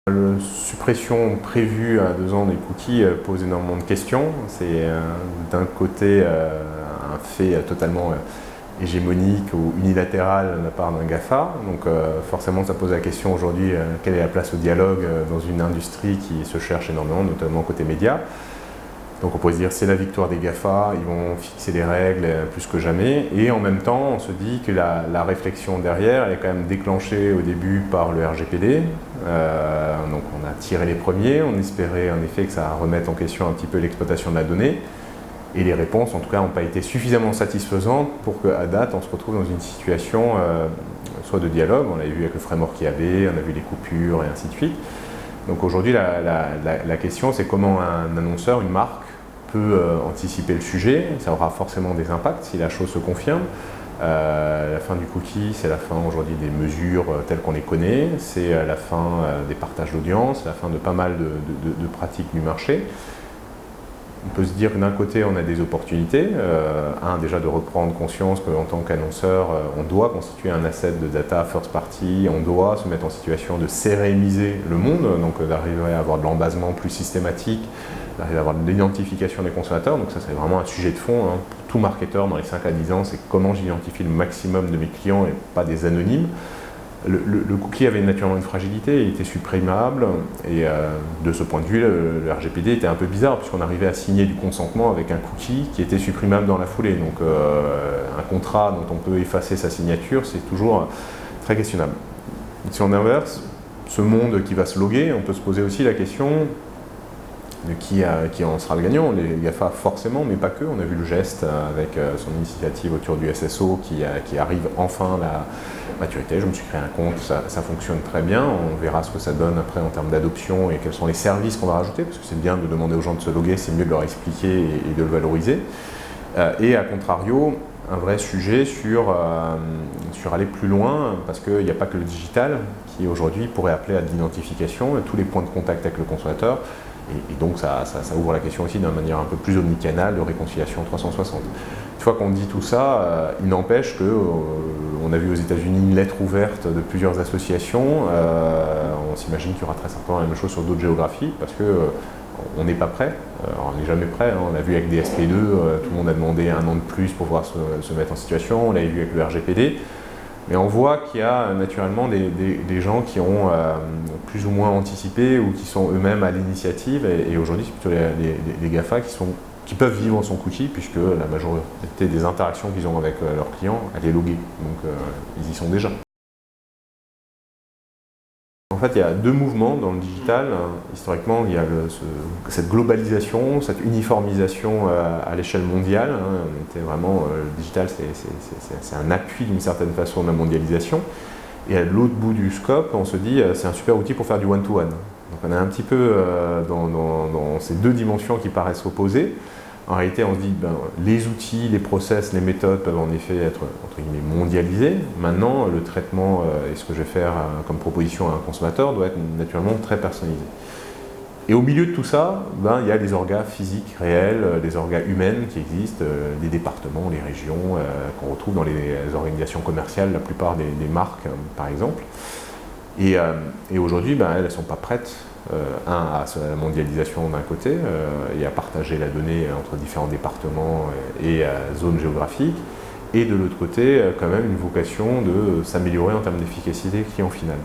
La suppression prévue à 2 ans des cookies pose énormément de questions. C'est d'un côté un fait totalement hégémonique ou unilatéral de la part d'un GAFA. Donc forcément ça pose la question aujourd'hui quelle est la place au dialogue dans une industrie qui se cherche énormément, notamment côté médias. Donc on pourrait se dire c'est la victoire des GAFA, ils vont fixer les règles plus que jamais. Et en même temps, on se dit que la réflexion derrière, elle est quand même déclenchée au début par le RGPD. Donc on a tiré les premiers, on espérait en effet que ça remette en question un petit peu l'exploitation de la donnée. Et les réponses, en tout cas, n'ont pas été suffisamment satisfaisantes pour qu'à date, on se retrouve dans une situation soit de dialogue, on l'a vu avec le framework IAB, on a vu les coupures et ainsi de suite. Donc aujourd'hui, la question, c'est comment un annonceur, une marque, peut anticiper le sujet. Ça aura forcément des impacts si la chose se confirme. La fin du cookie, c'est la fin aujourd'hui des mesures telles qu'on les connaît, c'est la fin des partages d'audience, la fin de pas mal de pratiques du marché. On peut se dire que d'un côté, on a des opportunités. Déjà de reprendre conscience qu'en tant qu'annonceur, on doit constituer un asset de data first party, on doit se mettre en situation de sérémiser le monde, donc d'arriver à avoir de l'embasement plus systématique, d'arriver à avoir de l'identification des consommateurs. Donc ça, c'est vraiment un sujet de fond pour tout marketeur dans les 5 à 10 ans, c'est comment j'identifie le maximum de mes clients et pas des anonymes. Le cookie avait naturellement une fragilité, il était supprimable et de ce point de vue, le RGPD était un peu bizarre puisqu'on arrivait à signer du consentement avec un cookie qui était supprimable dans la foulée. Donc un contrat dont on peut effacer sa signature, c'est toujours très questionnable. Si on inverse, ce monde qui va se loguer, on peut se poser aussi la question de qui en sera le gagnant. Les GAFA forcément, mais pas que. On a vu le geste avec son initiative autour du SSO qui arrive enfin à la maturité. Je me suis créé un compte, ça fonctionne très bien. On verra ce que ça donne après en termes d'adoption et quels sont les services qu'on va rajouter, parce que c'est bien de demander aux gens de se loguer, c'est mieux de leur expliquer et de le valoriser. Et à contrario, un vrai sujet sur aller plus loin, parce qu'il n'y a pas que le digital qui aujourd'hui pourrait appeler à de l'identification, tous les points de contact avec le consommateur. Et donc ça ouvre la question aussi d'une manière un peu plus omnicanale de réconciliation 360. Une fois qu'on dit tout ça, il n'empêche qu'on a vu aux États-Unis une lettre ouverte de plusieurs associations. On s'imagine qu'il y aura très certainement la même chose sur d'autres géographies parce qu'on n'est pas prêt. On n'est jamais prêt. On l'a vu avec DSP2, tout le monde a demandé 1 an de plus pour pouvoir se mettre en situation. On l'a vu avec le RGPD. Mais on voit qu'il y a naturellement des gens qui ont plus ou moins anticipé ou qui sont eux-mêmes à l'initiative. Et aujourd'hui, c'est plutôt les GAFA qui peuvent vivre son cookie, puisque la majorité des interactions qu'ils ont avec leurs clients, elle est loguée. Donc ils y sont déjà. En fait, il y a 2 mouvements dans le digital. Historiquement, il y a cette globalisation, cette uniformisation à l'échelle mondiale. Le digital, c'est un appui d'une certaine façon de la mondialisation. Et à l'autre bout du scope, on se dit c'est un super outil pour faire du one-to-one. Donc on est un petit peu dans ces 2 dimensions qui paraissent opposées. En réalité, on se dit les outils, les process, les méthodes peuvent en effet être entre guillemets mondialisés. Maintenant, le traitement et ce que je vais faire comme proposition à un consommateur doit être naturellement très personnalisé. Et au milieu de tout ça, il y a les orgas physiques réels, les orgas humaines qui existent, les départements, les régions qu'on retrouve dans les organisations commerciales, la plupart des marques par exemple. Et aujourd'hui, elles ne sont pas prêtes. À la mondialisation d'un côté et à partager la donnée entre différents départements et zones géographiques, et de l'autre côté quand même une vocation de s'améliorer en termes d'efficacité client final.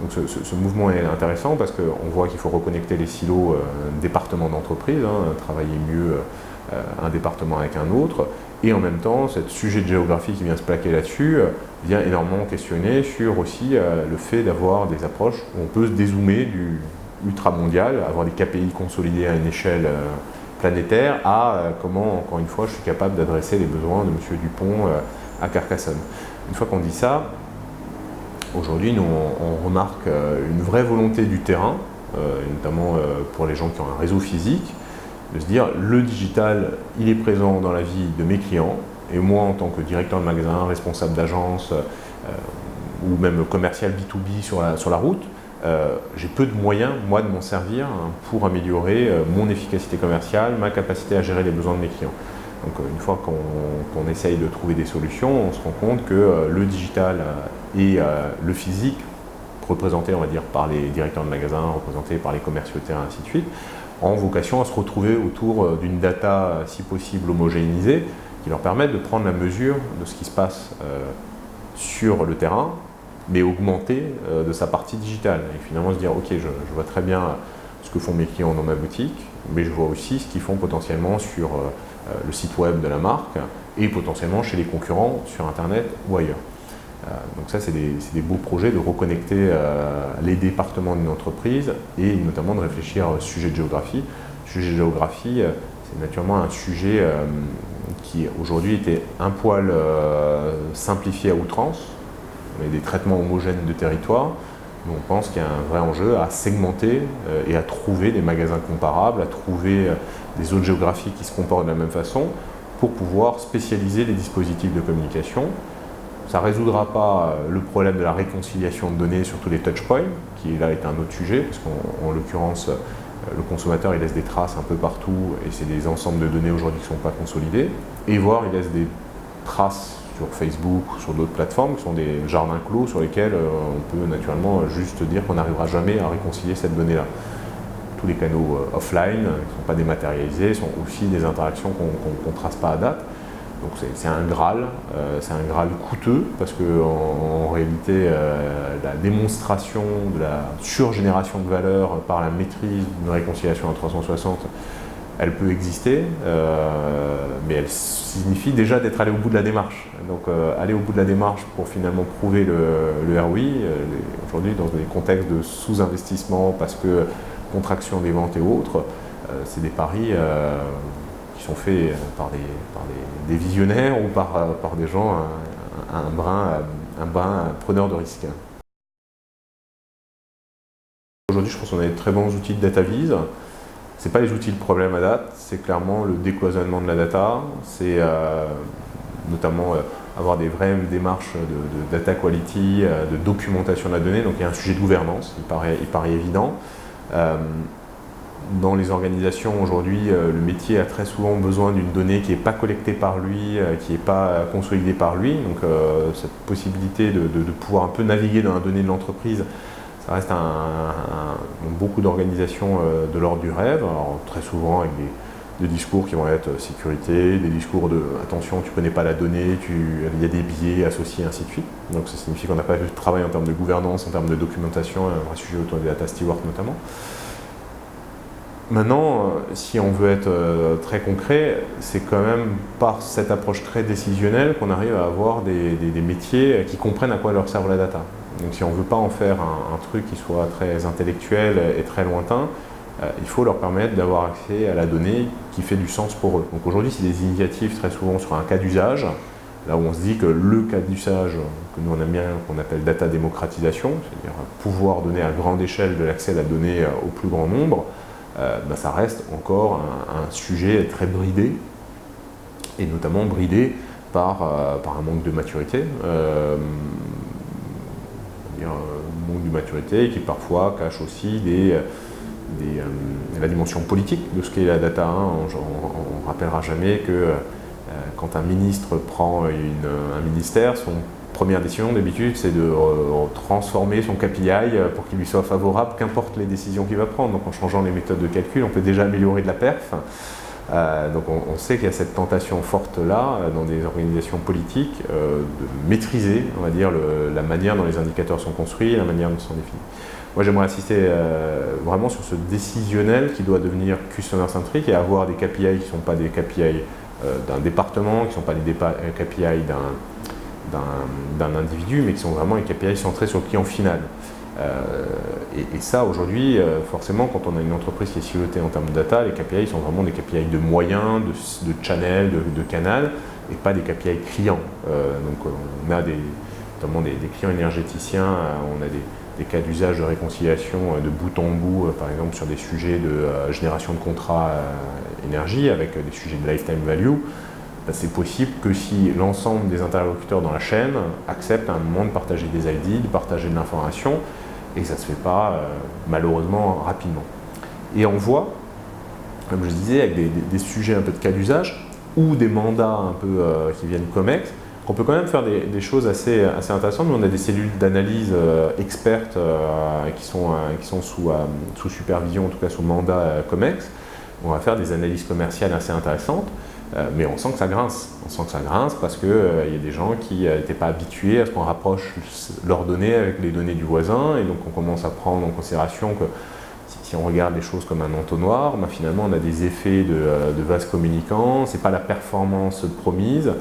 Donc ce mouvement est intéressant parce qu'on voit qu'il faut reconnecter les silos départements d'entreprise, travailler mieux un département avec un autre, et en même temps, ce sujet de géographie qui vient se plaquer là-dessus vient énormément questionner sur aussi le fait d'avoir des approches où on peut se dézoomer du ultra-mondial, avoir des KPI consolidés à une échelle planétaire, à comment, encore une fois, je suis capable d'adresser les besoins de M. Dupont à Carcassonne. Une fois qu'on dit ça, aujourd'hui, nous, on remarque une vraie volonté du terrain, notamment pour les gens qui ont un réseau physique, de se dire, le digital, il est présent dans la vie de mes clients, et moi, en tant que directeur de magasin, responsable d'agence, ou même commercial B2B sur la route, j'ai peu de moyens, moi, de m'en servir pour améliorer mon efficacité commerciale, ma capacité à gérer les besoins de mes clients. Donc une fois qu'on essaye de trouver des solutions, on se rend compte que le digital et le physique représentés, on va dire, par les directeurs de magasins, représentés par les commerciaux de terrain, ainsi de suite, ont vocation à se retrouver autour d'une data, si possible, homogénéisée, qui leur permette de prendre la mesure de ce qui se passe sur le terrain, mais augmenter de sa partie digitale. Et finalement se dire, ok, je vois très bien ce que font mes clients dans ma boutique, mais je vois aussi ce qu'ils font potentiellement sur le site web de la marque et potentiellement chez les concurrents sur Internet ou ailleurs. Donc ça, c'est des beaux projets de reconnecter les départements d'une entreprise et notamment de réfléchir au sujet de géographie. Le sujet de géographie, c'est naturellement un sujet qui aujourd'hui était un poil simplifié à outrance. On a des traitements homogènes de territoire, mais on pense qu'il y a un vrai enjeu à segmenter et à trouver des magasins comparables, à trouver des autres géographies qui se comportent de la même façon pour pouvoir spécialiser les dispositifs de communication. Ça ne résoudra pas le problème de la réconciliation de données sur tous les touchpoints, qui là est un autre sujet, parce qu'en l'occurrence, le consommateur il laisse des traces un peu partout et c'est des ensembles de données aujourd'hui qui ne sont pas consolidés. Et voire il laisse des traces sur Facebook ou sur d'autres plateformes qui sont des jardins clos sur lesquels on peut naturellement juste dire qu'on n'arrivera jamais à réconcilier cette donnée-là. Tous les canaux offline qui ne sont pas dématérialisés sont aussi des interactions qu'on ne trace pas à date. Donc c'est un Graal coûteux parce qu'en réalité la démonstration de la surgénération de valeur par la maîtrise d'une réconciliation à 360, elle peut exister, mais elle signifie déjà d'être allé au bout de la démarche. Donc aller au bout de la démarche pour finalement prouver le ROI, aujourd'hui dans des contextes de sous-investissement parce que contraction des ventes et autres, c'est des paris qui sont faits par des visionnaires ou par des gens un brin preneurs de risques. Aujourd'hui, je pense qu'on a des très bons outils de data vise. Ce n'est pas les outils le problème à date, c'est clairement le décloisonnement de la data, c'est notamment avoir des vraies démarches de data quality, de documentation de la donnée, donc il y a un sujet de gouvernance, il paraît évident. Dans les organisations aujourd'hui, le métier a très souvent besoin d'une donnée qui n'est pas collectée par lui, qui n'est pas consolidée par lui. Donc cette possibilité de pouvoir un peu naviguer dans la donnée de l'entreprise, ça reste beaucoup d'organisations de l'ordre du rêve. Alors, très souvent avec des discours qui vont être sécurité, des discours de attention, tu ne connais pas la donnée, il y a des biais associés, ainsi de suite. Donc ça signifie qu'on n'a pas fait de travail en termes de gouvernance, en termes de documentation, un vrai sujet autour des data stewards notamment. Maintenant, si on veut être très concret, c'est quand même par cette approche très décisionnelle qu'on arrive à avoir des métiers qui comprennent à quoi leur sert la data. Donc si on ne veut pas en faire un truc qui soit très intellectuel et très lointain, il faut leur permettre d'avoir accès à la donnée qui fait du sens pour eux. Donc aujourd'hui, c'est des initiatives très souvent sur un cas d'usage, là où on se dit que le cas d'usage que nous on aime bien, qu'on appelle data démocratisation, c'est-à-dire pouvoir donner à grande échelle de l'accès à la donnée au plus grand nombre, ça reste encore un sujet très bridé, et notamment bridé par un manque de maturité. Manque de maturité qui parfois cache aussi la dimension politique de ce qu'est la data. On ne rappellera jamais que quand un ministre prend un ministère, son première décision d'habitude c'est de transformer son KPI pour qu'il lui soit favorable, qu'importe les décisions qu'il va prendre. Donc en changeant les méthodes de calcul, on peut déjà améliorer de la perf. Donc on sait qu'il y a cette tentation forte là, dans des organisations politiques, de maîtriser, on va dire, la manière dont les indicateurs sont construits, la manière dont ils sont définis. Moi j'aimerais insister vraiment sur ce décisionnel qui doit devenir customer-centric et avoir des KPI qui ne sont pas des KPI d'un département, qui ne sont pas des KPI d'un individu, mais qui sont vraiment des KPI centrés sur le client final. Et ça, aujourd'hui, forcément, quand on a une entreprise qui est silotée en termes de data, les KPI sont vraiment des KPI de moyens, de channel, de canal, et pas des KPI clients. Donc on a notamment des clients énergéticiens, on a des cas d'usage de réconciliation de bout en bout, par exemple sur des sujets de génération de contrats énergie, avec des sujets de lifetime value. C'est possible que si l'ensemble des interlocuteurs dans la chaîne acceptent à un moment de partager des ID, de partager de l'information, et ça ne se fait pas malheureusement rapidement. Et on voit, comme je disais, avec des sujets un peu de cas d'usage ou des mandats un peu qui viennent COMEX, On peut quand même faire des choses assez intéressantes. Nous, on a des cellules d'analyse expertes qui sont sous supervision, en tout cas sous mandat COMEX. On va faire des analyses commerciales assez intéressantes, mais on sent que ça grince. On sent que ça grince parce qu'il y a des gens qui n'étaient pas habitués à ce qu'on rapproche leurs données avec les données du voisin, et donc on commence à prendre en considération que si on regarde les choses comme un entonnoir, ben finalement on a des effets de vases communicants, ce n'est pas la performance promise.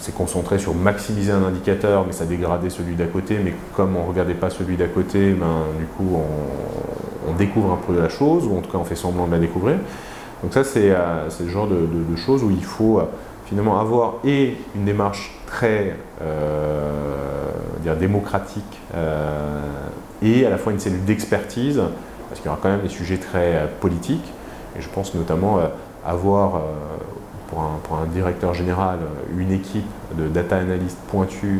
C'est concentré sur maximiser un indicateur, mais ça dégradait celui d'à côté, mais comme on ne regardait pas celui d'à côté, ben, du coup on découvre un peu la chose, ou en tout cas on fait semblant de la découvrir. Donc ça c'est le genre de choses où il faut finalement avoir et une démarche très démocratique et à la fois une cellule d'expertise, parce qu'il y aura quand même des sujets très politiques, et je pense notamment avoir pour un directeur général une équipe de data analystes pointus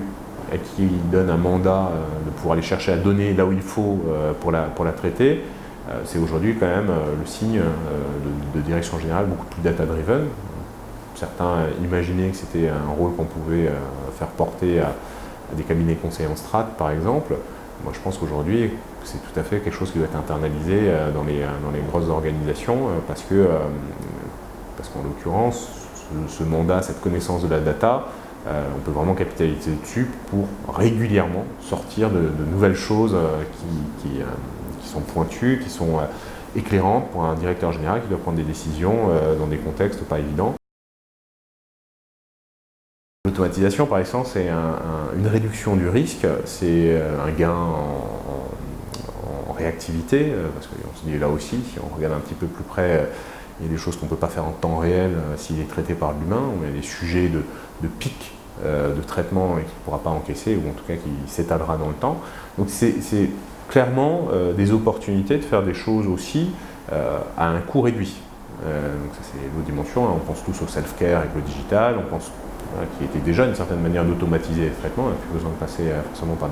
à qui il donne un mandat de pouvoir aller chercher à donner là où il faut pour la traiter, c'est aujourd'hui quand même le signe de direction générale beaucoup plus data-driven. Certains imaginaient que c'était un rôle qu'on pouvait faire porter à des cabinets conseillers en strat, par exemple. Moi, je pense qu'aujourd'hui, c'est tout à fait quelque chose qui doit être internalisé dans les grosses organisations, parce qu'en l'occurrence, ce mandat, cette connaissance de la data, on peut vraiment capitaliser dessus pour régulièrement sortir de nouvelles choses qui sont pointues, qui sont éclairantes pour un directeur général qui doit prendre des décisions dans des contextes pas évidents. L'automatisation, par exemple, c'est une réduction du risque, c'est un gain en réactivité, parce qu'on se dit là aussi, si on regarde un petit peu plus près, il y a des choses qu'on ne peut pas faire en temps réel s'il est traité par l'humain, ou il y a des sujets de pic de traitement qu'il ne pourra pas encaisser, ou en tout cas qui s'étalera dans le temps. Donc c'est clairement des opportunités de faire des choses aussi à un coût réduit. Donc ça c'est l'autre dimension, on pense tous au self-care avec le digital, on pense qui était déjà une certaine manière d'automatiser les traitements, on n'a plus besoin de passer forcément par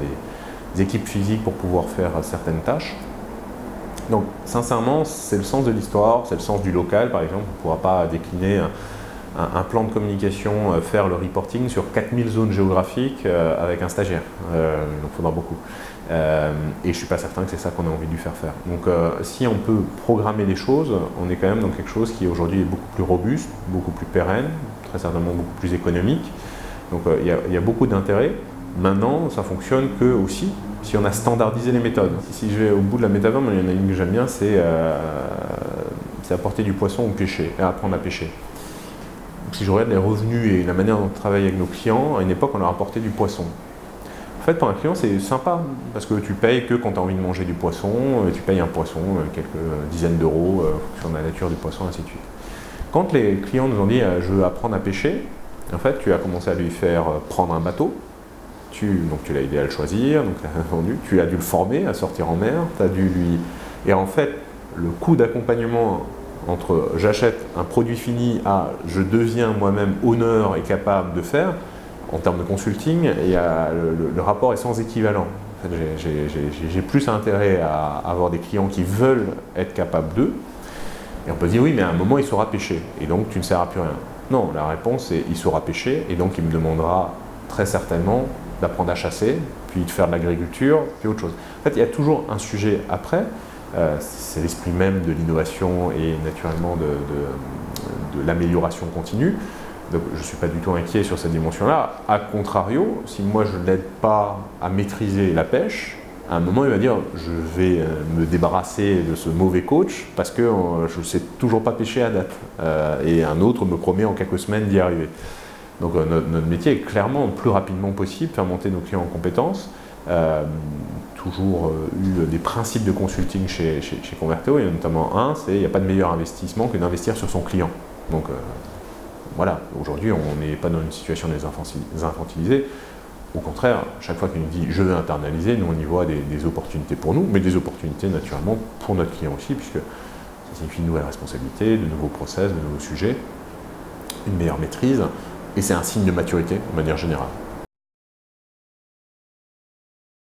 des équipes physiques pour pouvoir faire certaines tâches. Donc sincèrement, c'est le sens de l'histoire, c'est le sens du local. Par exemple, on ne pourra pas décliner un plan de communication, faire le reporting sur 4000 zones géographiques avec un stagiaire. Il en faudra beaucoup. Et je ne suis pas certain que c'est ça qu'on a envie de lui faire faire. Donc si on peut programmer les choses, on est quand même dans quelque chose qui aujourd'hui est beaucoup plus robuste, beaucoup plus pérenne, très certainement beaucoup plus économique. Donc il y a beaucoup d'intérêt. Maintenant, ça fonctionne que aussi si on a standardisé les méthodes. Si je vais au bout de la métaphore, il y en a une que j'aime bien, c'est apporter du poisson au pêcher, et apprendre à pêcher. Donc, si je regarde les revenus et la manière dont on travaille avec nos clients, à une époque, on leur apportait du poisson. En fait, pour un client, c'est sympa, parce que tu payes que quand tu as envie de manger du poisson, tu payes un poisson, quelques dizaines d'euros, en fonction de la nature du poisson, ainsi de suite. Quand les clients nous ont dit « je veux apprendre à pêcher », en fait, tu as commencé à lui faire prendre un bateau, donc tu l'as aidé à le choisir, donc tu as dû le former à sortir en mer, et en fait, le coût d'accompagnement entre j'achète un produit fini à je deviens moi-même honneur et capable de faire, en termes de consulting, le rapport est sans équivalent. En fait, j'ai plus intérêt à avoir des clients qui veulent être capables d'eux, et on peut se dire oui, mais à un moment il saura pêcher, et donc tu ne seras plus rien. Non, la réponse est il saura pêcher, et donc il me demandera très certainement d'apprendre à chasser, puis de faire de l'agriculture, puis autre chose. En fait, il y a toujours un sujet après, c'est l'esprit même de l'innovation et naturellement de l'amélioration continue. Donc je ne suis pas du tout inquiet sur cette dimension-là. A contrario, si moi je ne l'aide pas à maîtriser la pêche, à un moment il va dire je vais me débarrasser de ce mauvais coach parce que je ne sais toujours pas pêcher à date. Et un autre me promet en quelques semaines d'y arriver. Donc notre métier est clairement plus rapidement possible, faire monter nos clients en compétences. Toujours eu des principes de consulting chez Converteo, et notamment un, c'est il n'y a pas de meilleur investissement que d'investir sur son client. Donc voilà, aujourd'hui on n'est pas dans une situation de les infantiliser. Au contraire, chaque fois qu'il nous dit je veux internaliser, nous on y voit des opportunités pour nous, mais des opportunités naturellement pour notre client aussi, puisque ça signifie une nouvelle responsabilité, de nouveaux process, de nouveaux sujets, une meilleure maîtrise. Et c'est un signe de maturité de manière générale.